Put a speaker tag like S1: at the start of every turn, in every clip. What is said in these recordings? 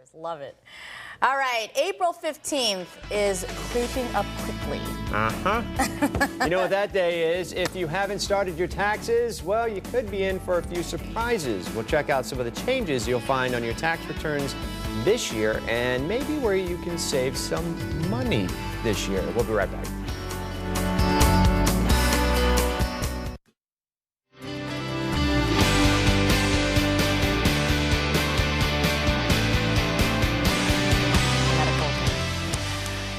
S1: years. Love it. All right, April 15th is creeping up quickly.
S2: You know what that day is? If you haven't started your taxes, well, you could be in for a few surprises. We'll check out some of the changes you'll find on your tax returns this year and maybe where you can save some money this year. We'll be right back.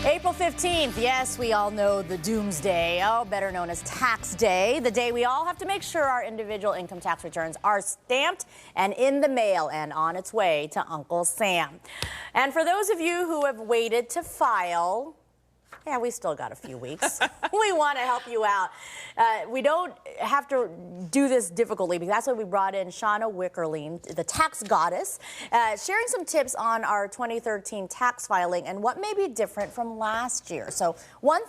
S1: April 15th, yes, we all know the doomsday, better known as tax day, the day we all have to make sure our individual income tax returns are stamped and in the mail and on its way to Uncle Sam. And for those of you who have waited to file, yeah, we still got a few weeks. We want to help you out. We don't have to do this difficultly because that's why we brought in Shauna Wekherlien, the tax goddess, sharing some tips on our 2013 tax filing and what may be different from last year. So,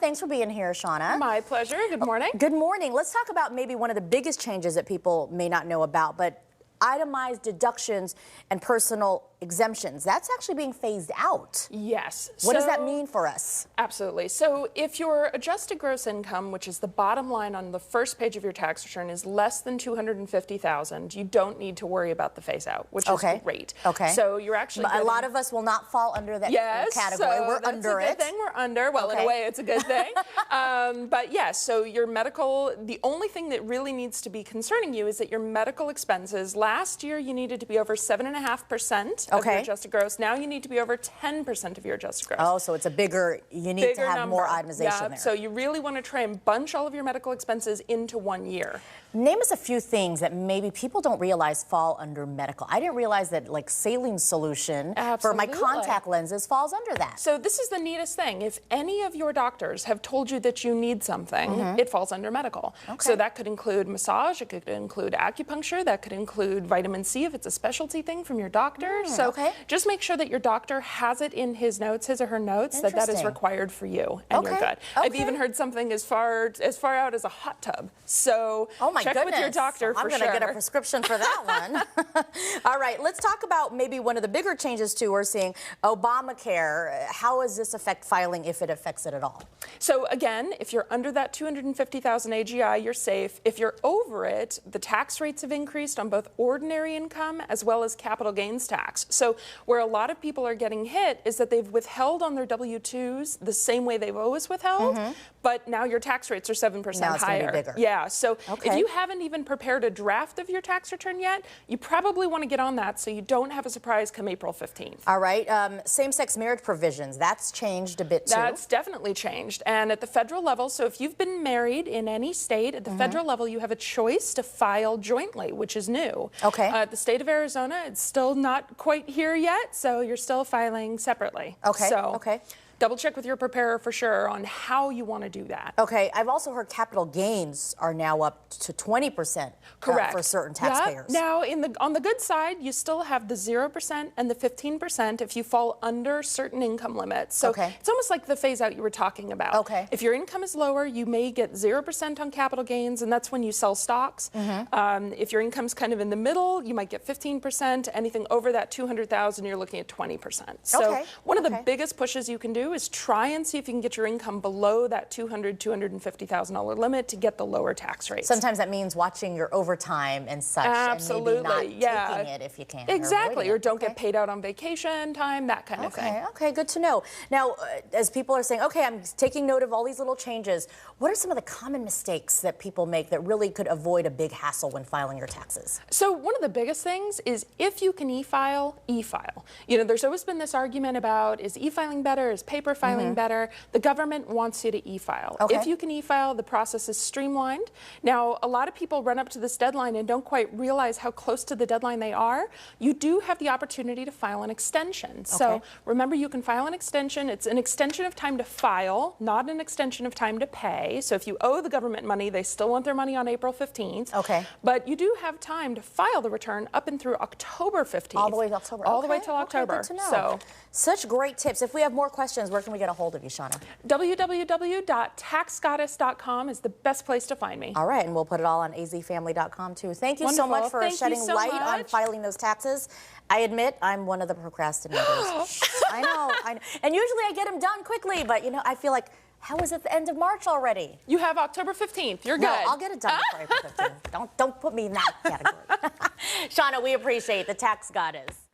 S1: thanks for being here, Shauna.
S3: My pleasure. Good morning.
S1: Good morning. Let's talk about maybe one of the biggest changes that people may not know about, but itemized deductions and personal exemptions. That's actually being phased out.
S3: Yes.
S1: What does that mean for us?
S3: Absolutely. So if your adjusted gross income, which is the bottom line on the first page of your tax return, is less than $250,000, you don't need to worry about the phase out, which is great.
S1: Okay.
S3: So you're actually
S1: a lot of us will not fall under that category.
S3: So
S1: we're
S3: that's
S1: under
S3: a good thing. We're under. Well, in a way, it's a good thing. But yes, so your medical, the only thing that really needs to be concerning you is that your medical expenses, last year you needed to be over 7.5% of your adjusted gross. Now you need to be over 10% of your adjusted gross.
S1: Oh, so it's a bigger, you need to have
S3: number.
S1: more itemization there.
S3: So you really want to try and bunch all of your medical expenses into 1 year.
S1: Name us a few things that maybe people don't realize fall under medical. I didn't realize that like saline solution for my contact lenses falls under that.
S3: So this is the neatest thing. If any of your doctors have told you that you need something, it falls under medical. So that could include massage, it could include acupuncture, that could include vitamin C if it's a specialty thing from your doctor. So just make sure that your doctor has it in his notes, his or her notes, that that is required for you, and you're good. I've even heard something as far out as a hot tub. So check with your doctor for sure.
S1: I'm going to get a prescription for that one. All right, let's talk about maybe one of the bigger changes too. We're seeing Obamacare. How does this affect filing, if it affects it at all?
S3: So again, if you're under that $250,000 AGI, you're safe. If you're over it, the tax rates have increased on both ordinary income as well as capital gains tax. So where a lot of people are getting hit is that they've withheld on their W-2s the same way they've always withheld, but now your tax rates are 7%
S1: now it's
S3: higher.
S1: Gonna be bigger.
S3: Yeah, so if you haven't even prepared a draft of your tax return yet, you probably want to get on that so you don't have a surprise come April 15th.
S1: All right, same-sex marriage provisions, that's changed a bit too.
S3: That's definitely changed. And at the federal level, so if you've been married in any state, at the federal level, you have a choice to file jointly, which is new. The state of Arizona, it's still not quite here yet, so you're still filing separately. Double check with your preparer for sure on how you want to do that.
S1: I've also heard capital gains are now up to 20% for certain taxpayers.
S3: Now, on the good side, you still have the 0% and the 15% if you fall under certain income limits. So it's almost like the phase out you were talking about. If your income is lower, you may get 0% on capital gains, and that's when you sell stocks. If your income's kind of in the middle, you might get 15%. Anything over that $200,000, you're looking at 20%. So one of the biggest pushes you can do is try and see if you can get your income below that $250,000 limit to get the lower tax rates.
S1: Sometimes that means watching your overtime and such, and maybe not taking it if you can.
S3: Or don't get paid out on vacation time, that kind of thing.
S1: Okay, good to know. Now, as people are saying, I'm taking note of all these little changes, what are some of the common mistakes that people make that really could avoid a big hassle when filing your taxes?
S3: So one of the biggest things is if you can e-file, e-file. You know, there's always been this argument about, is e-filing better, is paper filing better? The government wants you to e-file. If you can e-file, the process is streamlined. Now, a lot of people run up to this deadline and don't quite realize how close to the deadline they are. You do have the opportunity to file an extension. So remember, you can file an extension. It's an extension of time to file, not an extension of time to pay. So if you owe the government money, they still want their money on April 15th. But you do have time to file the return up and through October 15th.
S1: All the way to October.
S3: All the way till October.
S1: Good to know. Such great tips. If we have more questions, returns, where can we get a hold of you, Shauna?
S3: www.taxgoddess.com is the best place to find me.
S1: All right, and we'll put it all on azfamily.com too. Thank you
S3: Wonderful.
S1: so much for shedding light on
S3: much.
S1: filing those taxes. I admit I'm one of the procrastinators. I know. And usually I get them done quickly, but you know, I feel like, how is it the end of March already?
S3: You have October 15th. You're good.
S1: No, I'll get it done before April 15th. Don't put me in that category. Shauna, we appreciate the tax goddess.